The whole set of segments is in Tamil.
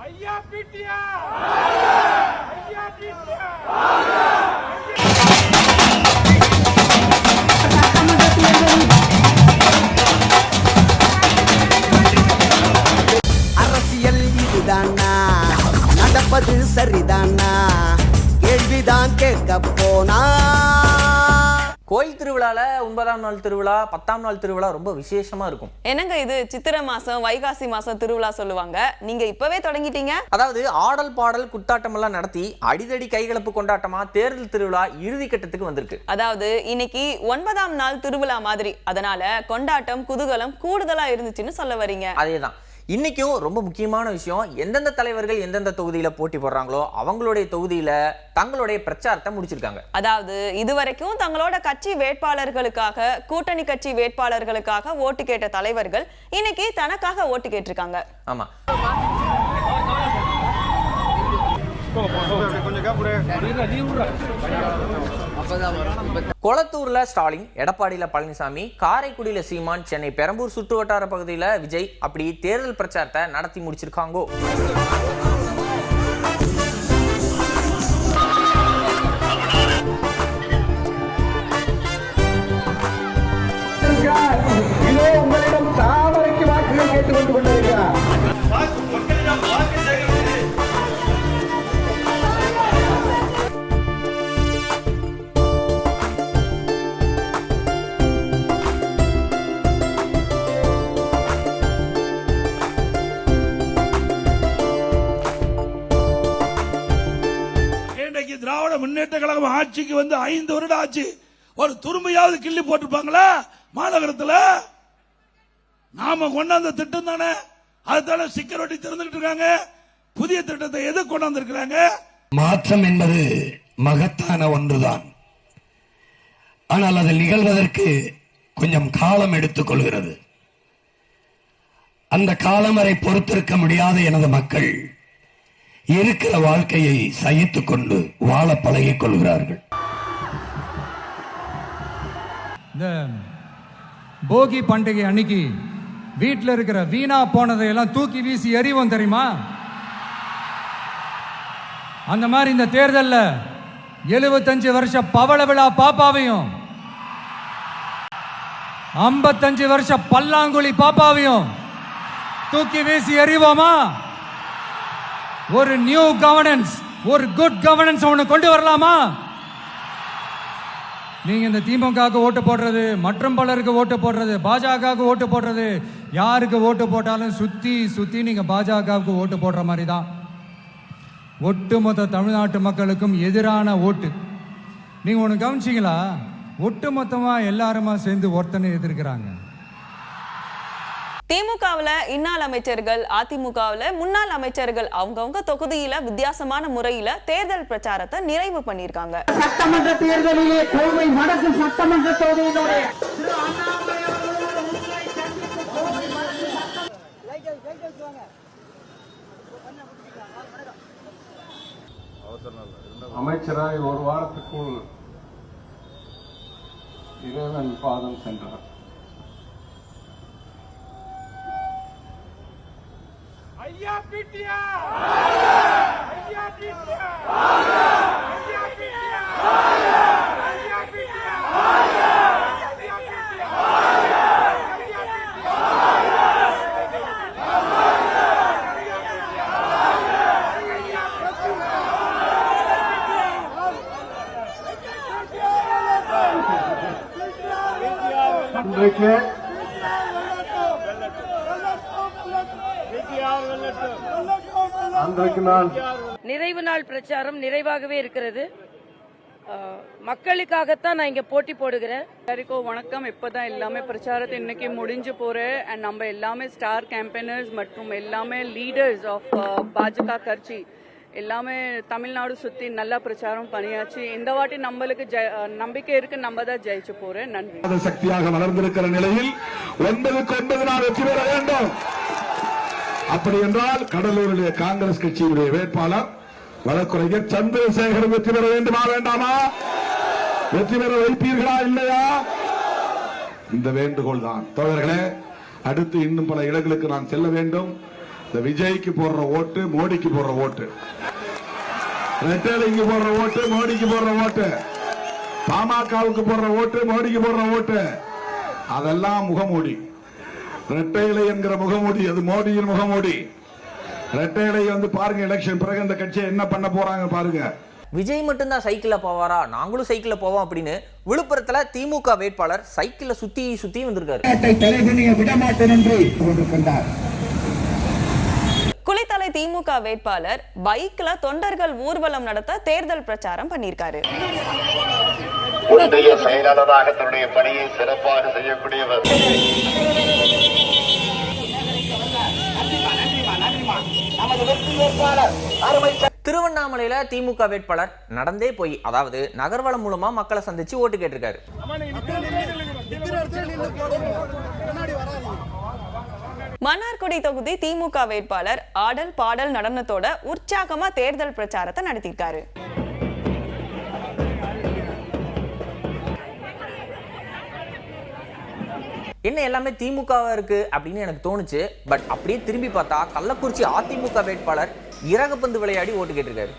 அரசியல் இதுதானா, நடப்பது சரிதானா, கேள்விதான் கேட்க போனா. கோயில் திருவிழால 9ஆம் நாள் திருவிழா 10ஆம் நாள் திருவிழா ரொம்ப விசேஷமா இருக்கும். என்னங்க இது சித்திரை மாசம் வைகாசி மாசம் திருவிழா சொல்லுவாங்க, நீங்க இப்பவே தொடங்கிட்டீங்க. அதாவது ஆடல் பாடல் குத்தாட்டம் எல்லாம் நடத்தி அடிதடி கைகலப்பு கொண்டாட்டமா தேர்தல் திருவிழா இறுதி கட்டத்துக்கு வந்திருக்கு. அதாவது இன்னைக்கு 9ஆம் நாள் திருவிழா மாதிரி, அதனால கொண்டாட்டம் குதூகலம் கூடுதலா இருந்துச்சுன்னு சொல்ல வரீங்க. அதேதான். இன்னைக்கும் ரொம்ப முக்கியமான விஷயம், எந்தெந்த தலைவர்கள் எந்தெந்த தொகுதியில போட்டி போடுறாங்களோ அவங்களுடைய தொகுதியில தங்களுடைய பிரச்சாரத்தை முடிச்சிருக்காங்க. அதாவது இதுவரைக்கும் தங்களோட கட்சி வேட்பாளர்களுக்காக கூட்டணி கட்சி வேட்பாளர்களுக்காக ஓட்டு கேட்ட தலைவர்கள் இன்னைக்கு தனக்காக ஓட்டு கேட்டிருக்காங்க. ஆமா, கொளத்தூர்ல ஸ்டாலின், எடப்பாடியில பழனிசாமி, காரைக்குடியில சீமான், சென்னை பெரம்பூர் சுற்று வட்டார பகுதியில விஜய் அப்படி தேர்தல் பிரச்சாரத்தை நடத்தி முடிச்சிருக்காங்க. உங்களிடம் தாமரைக்கு வாக்குகள் கேட்டுக்கொண்டு கொண்டிருக்கிறார். திராவிட முன்னேற்ற கழகம் ஆட்சிக்கு வந்து 5 வருடம் ஆச்சு. ஒரு துரும்பையாவது கிள்ளி போட்டிருப்பாங்களா மாநகரத்தில்? நாம கொண்டாந்த திட்டம் தானே, அதுதானே ஸ்டிக்கர் ஒட்டி திறந்துட்டு இருக்காங்க. புதிய திட்டத்தை எது கொண்டாந்து இருக்கிறாங்க? மாற்றம் என்பது மகத்தான ஒன்றுதான், ஆனால் அது நிகழ்வதற்கு கொஞ்சம் காலம் எடுத்துக் கொள்கிறது. அந்த காலம் வரை பொறுத்திருக்க முடியாத எனது மக்கள் இருக்கிற வாழ்க்கையை சகித்துக் கொண்டு வாழ பழகிக் கொள்கிறார்கள். இந்த போகி பண்டிகை அன்னைக்கு வீட்டில் இருக்கிற வீணா போனதையெல்லாம் தூக்கி வீசி எறிவோம் தெரியுமா? அந்த மாதிரி இந்த தேர்தலில் 75 வருஷ பவள விழா பாப்பாவையும் 55 வருஷ பல்லாங்குழி பாப்பாவையும் தூக்கி வீசி எறிவோமா? ஒரு நியூ கவர்னன்ஸ், ஒரு குட் கவர்னன்ஸ் ஒன்று கொண்டு வரலாமா? நீங்க இந்த திமுக ஓட்டு போடுறது, மற்றும் பலருக்கு ஓட்டு போடுறது, பாஜக ஓட்டு போடுறது, யாருக்கு ஓட்டு போட்டாலும் சுத்தி சுத்தி நீங்க பாஜகவுக்கு ஓட்டு போடுற மாதிரி தான். ஒட்டுமொத்த தமிழ்நாட்டு மக்களுக்கும் எதிரான ஓட்டு. நீங்க ஒன்று கவனிச்சிங்களா? ஒட்டுமொத்தமா எல்லாருமா சேர்ந்து ஒருத்தனை எதிர்க்கிறாங்க. திமுகவுல இன்னாள் அமைச்சர்கள், அதிமுகவுல முன்னாள் அமைச்சர்கள் அவங்கவுங்க தொகுதியில வித்தியாசமான முறையில தேர்தல் பிரச்சாரத்தை நிறைவு பண்ணிருக்காங்க. சட்டமன்ற தேர்தலிலே கோவை வடக்கு சட்டமன்ற தொகுதியினுடைய அமைச்சராய் ஒரு வாரத்துக்குள் இறைவன் பாதம் சென்றார். நிறைவு நாள் பிரச்சாரம் நிறைவாகவே இருக்கிறது. மக்களுக்காகத்தான் நான் இங்க போட்டி போடுகிறேன். எல்லாருக்கும் வணக்கம். இப்பதான் எல்லாமே பிரச்சாரத்தை இன்னைக்கு முடிஞ்சு போறேன். அண்ட் நம்ம எல்லாமே ஸ்டார் கேம்பெயினர்ஸ் மற்றும் எல்லாமே லீடர்ஸ் ஆஃப் பாஜக கட்சி எல்லாமே தமிழ்நாடு சுத்தி நல்லா பிரச்சாரம் பண்ணியாச்சு. இந்த வாட்டி நம்மளுக்கு நம்பிக்கை இருக்கு, நம்ம தான் ஜெயிச்சு போறேன். நன்றி. சக்தியாக வளர்ந்திருக்கிற நிலையில் 9க்கு 9 நாள் வெற்றி பெற வேண்டும். அப்படி என்றால் கடலூரிலே காங்கிரஸ் கட்சியுடைய வேட்பாளர் வழக்குரைஞர் சந்திரசேகர் வெற்றி பெற வேண்டுமா வேண்டாமா? வெற்றி பெற வைப்பீர்களா இல்லையா? இந்த வேண்டுகோள் தான். தோழர்களே, அடுத்து இன்னும் பல இடங்களுக்கு நான் செல்ல வேண்டும். இந்த விஜய்க்கு போடுற ஓட்டு மோடிக்கு போடுற ஓட்டு, ரெட்டலைக்கு போடுற ஓட்டு மோடிக்கு போடுற ஓட்டு, பாமகவுக்கு போடுற ஓட்டு மோடிக்கு போடுற ஓட்டு, அதெல்லாம் முகமூடி. இரட்டை இலை என்கிற முகமூடி அது மோடியின் முகமூடி. இரட்டை இலை பாருங்க, எலெக்ஷன் பிறகு இந்த கட்சியை என்ன பண்ண போறாங்க பாருங்க. விஜய் மட்டும்தான் சைக்கிள்ல போவாரா, நாங்களும் சைக்கிள்ல போவோம் அப்படின்னு விழுப்புரத்துல திமுக வேட்பாளர் சைக்கிள்ல சுத்தி வந்திருக்காரு. குளித்தலை திமுக வேட்பாளர் பைக்ல தொண்டர்கள் ஊர்வலம் நடத்த தேர்தல் பிரச்சாரம் பண்ணியிருக்காரு. செயலாளராக தன்னுடைய பணியை சிறப்பாக செய்யக்கூடியவர். திருவண்ணாமலையில திமுக வேட்பாளர் நடந்தே போய், அதாவது நகர்வலம் மூலமா மக்களை சந்திச்சு ஓட்டு கேட்டிருக்காரு. மன்னார்குடி தொகுதி திமுக வேட்பாளர் ஆடல் பாடல் நடனத்தோட உற்சாகமா தேர்தல் பிரச்சாரத்தை நடத்தியிருக்காரு. என்ன எல்லாமே திமுகவா இருக்கு அப்படின்னு எனக்கு தோணுச்சு. பட் அப்படியே திரும்பி பார்த்தா கள்ளக்குறிச்சி அதிமுக வேட்பாளர் இறகுப்பந்து விளையாடி ஓட்டு கேட்டிருக்காரு.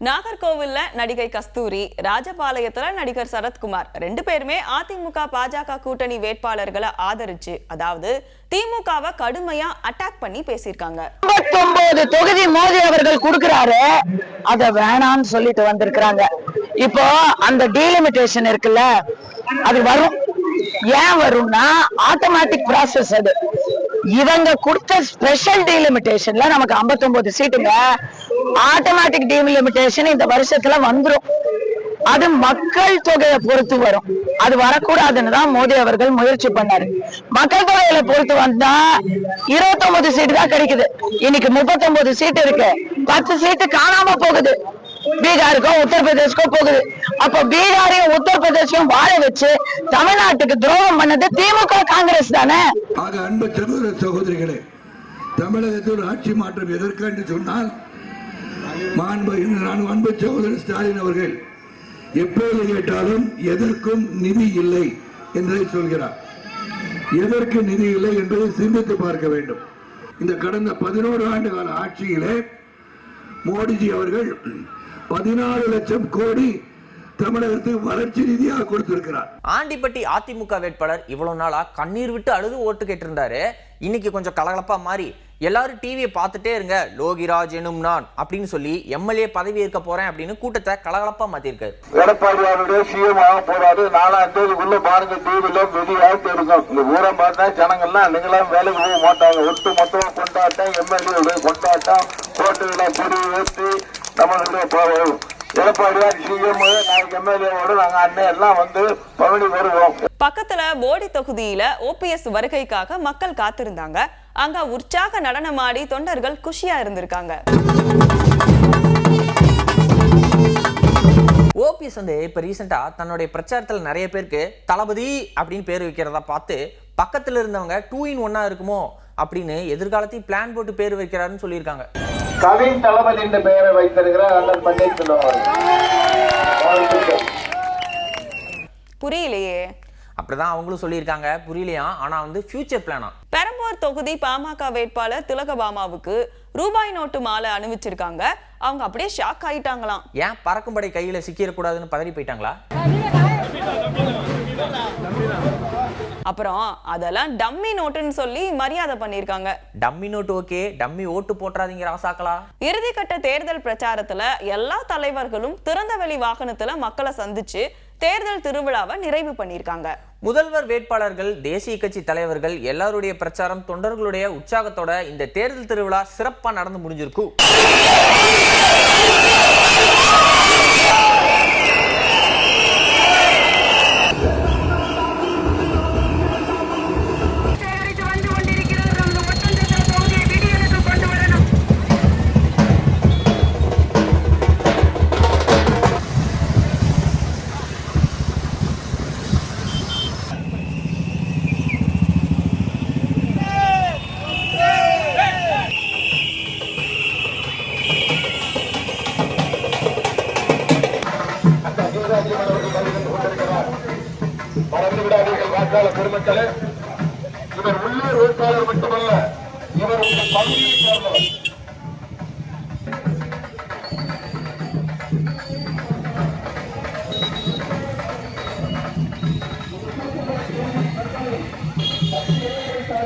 நாகர்கோவில்ல நடிகை கஸ்தூரி, ராஜபாளையத்துல நடிகர் சரத்குமார் 2 பேருமே அதிமுக பாஜக கூட்டணி வேட்பாளர்களை ஆதரிச்சு, அதாவது திமுகவை கடுமையா அட்டாக் பண்ணி பேசியிருக்காங்க. 59 தொகுதி மோடி அவர்கள் கொடுக்கிறாரு, அத வேணான்னு சொல்லிட்டு வந்திருக்கிறாங்க. இப்போ அந்த டீலிமிட்டேஷன் இருக்குல்ல, அது வரும். ஏன் வரும்னா ஆட்டோமேட்டிக் ப்ராசஸ் அது. இவங்க கொடுத்த ஸ்பெஷல் டீலிமிட்டேஷன்ல நமக்கு 59 சீட்டுங்க. ஆட்டோமேட்டிக் டீலிமிட்டேஷன் இந்த வருஷத்துல வந்துரும். அது மக்கள் தொகையை பொறுத்து வரும். அது வரக்கூடாதுன்னு தான் மோடி அவர்கள் முயற்சி பண்ணாரு. மக்கள் தொகையில பொறுத்து வந்தா 29 சீட்டு தான் கிடைக்குது. இன்னைக்கு 39 சீட்டு இருக்கு. 10 சீட்டு காணாம போகுது. பீகாருக்கோ உத்தரப்பிரதேஷ்கோ போகுது. அப்ப பீகாரையும் உத்தரப்பிரதேசையும் வாழ வச்சு தமிழ்நாட்டுக்கு துரோகம் பண்ணது திமுக காங்கிரஸ் தானே. ஆக அன்பு சகோதர சகோதரிகளே, தமிழகத்தில் ஆட்சி மாற்றம் எதற்கென்று சொன்னால், அன்பு சகோதரர் ஸ்டாலின் அவர்கள் எப்போது கேட்டாலும் எதற்கும் நிதி இல்லை என்பதை சொல்கிறார். எதற்கு நிதி இல்லை என்பதை சிந்தித்து பார்க்க வேண்டும். இந்த கடந்த 11 ஆண்டு கால ஆட்சியிலே மோடிஜி அவர்கள் 14 லட்சம் கோடி தமிழகத்துக்கு வளர்ச்சி நிதியாக கொடுத்திருக்கிறார். ஆண்டிப்பட்டி அதிமுக வேட்பாளர் இவ்வளவு நாளா கண்ணீர் விட்டு அழுது ஓட்டு கேட்டிருந்தாரு. இன்னைக்கு கொஞ்சம் கலகலப்பா மாறி எல்லாரும் டிவியை பார்த்துட்டே இருங்க, லோகிராஜ் எனும் நான் அப்படின்னு சொல்லி எம்எல்ஏ பதவி ஏற்க போறேன் அப்படின்னு கூட்டத்தை கலகலப்பா மாத்திருக்காரு. எடப்பாடியாருடைய சிஎம் ஆக போறாரு. 4ஆம் தேதிக்குள்ள பாருங்க, டிவில வெளியாகிட்டு இருக்கும். இந்த ஊரை பார்த்தா ஜனங்கள்லாம் நீங்களாம் வேலைக்கு போக மாட்டாங்க. ஒட்டு மொத்தமா கொண்டாட்டம், எம்எல்ஏ கொண்டாட்டம், கோட்டையில பொறி ஏற்றி நம்மளுடைய எடப்பாடியார் சிஎம், நாளைக்கு எம்எல்ஏவோடு நாங்க அண்ணன் எல்லாம் பழனி வருவோம். பக்கத்துல போடி தொகுதியில ஓபிஎஸ் வருகைக்காக மக்கள் காத்திருந்தாங்க. அங்க உற்சாக நடனமாடி தொண்டர்கள் குஷியா இருந்திருக்காங்க. ஓபிஎஸ் இப்ப ரீசெண்டா தன்னுடைய பிரச்சாரத்துல நிறைய பேருக்கு தளபதி அப்படின்னு பேர் வைக்கிறதா பார்த்து பக்கத்துல இருந்தவங்க 2 in 1 இருக்குமோ அப்படின்னு எதிர்காலத்தையும் பிளான் போட்டு பேர் வைக்கிறாருன்னு சொல்லியிருக்காங்க. கவின் தளபதி என்ற பெயரை வைத்திருக்கிறார் அண்ணன் பன்னீர்செல்வம். புரியலையே. அப்படிதான் அவங்களும் சொல்லியிருக்காங்க, புரியலையா. ஆனா ஃபியூச்சர் பிளானா. பெரம்பூர் தொகுதி பாமக வேட்பாளர் திலகபாமாவுக்கு ரூபாய் நோட்டு மாலை அணிவிச்சிருக்காங்க. அவங்க அப்படியே ஷாக் ஆயிட்டாங்களாம். ஏன் பறக்கும்படை கையில சிக்கிடக்கூடாதுன்னு பதறி போயிட்டாங்களா? அப்புறம் அதெல்லாம் டம்மி நோட்டுன்னு சொல்லி மரியாதை பண்ணிருக்காங்க. டம்மி நோட்டு ஓகே, டம்மி ஓட்டு போட்டுறாதீங்க ராசாக்களா. இறுதிக்கட்ட தேர்தல் பிரச்சாரத்துல எல்லா தலைவர்களும் திறந்தவெளி வாகனத்துல மக்களை சந்திச்சு தேர்தல் திருவிழாவை நிறைவு பண்ணிருக்காங்க. முதல்வர் வேட்பாளர்கள், தேசிய கட்சி தலைவர்கள் எல்லாருடைய பிரச்சாரம், தொண்டர்களுடைய உற்சாகத்தோட இந்த தேர்தல் திருவிழா சிறப்பா நடந்து முடிஞ்சிருக்கு. வாக்காளர் பெருமக்களே, இவர் உள்ளூர் வேட்பாளர் மட்டுமல்ல, இவர் உங்கள் பகுதியை சேர்ந்தவர்.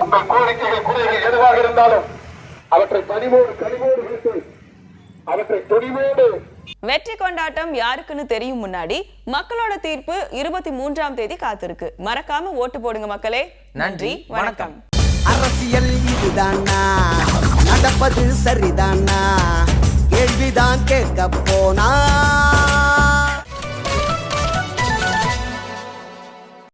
உங்கள் கோரிக்கைகள் குறைகள் எதுவாக இருந்தாலும் அவற்றை பணிவோடு கனிவோடு வைத்து அவற்றை துணிவோடு. வெற்றி கொண்டாட்டம் யாருக்குன்னு தெரியும் முன்னாடி மக்களோட தீர்ப்பு 23ஆம் தேதி காத்திருக்கு. மறக்காம ஓட்டு போடுங்க மக்களே. நன்றி, வணக்கம். அரசியல் இதுதானா, நடப்பது சரிதானா, கேள்விதான் கேட்க போனா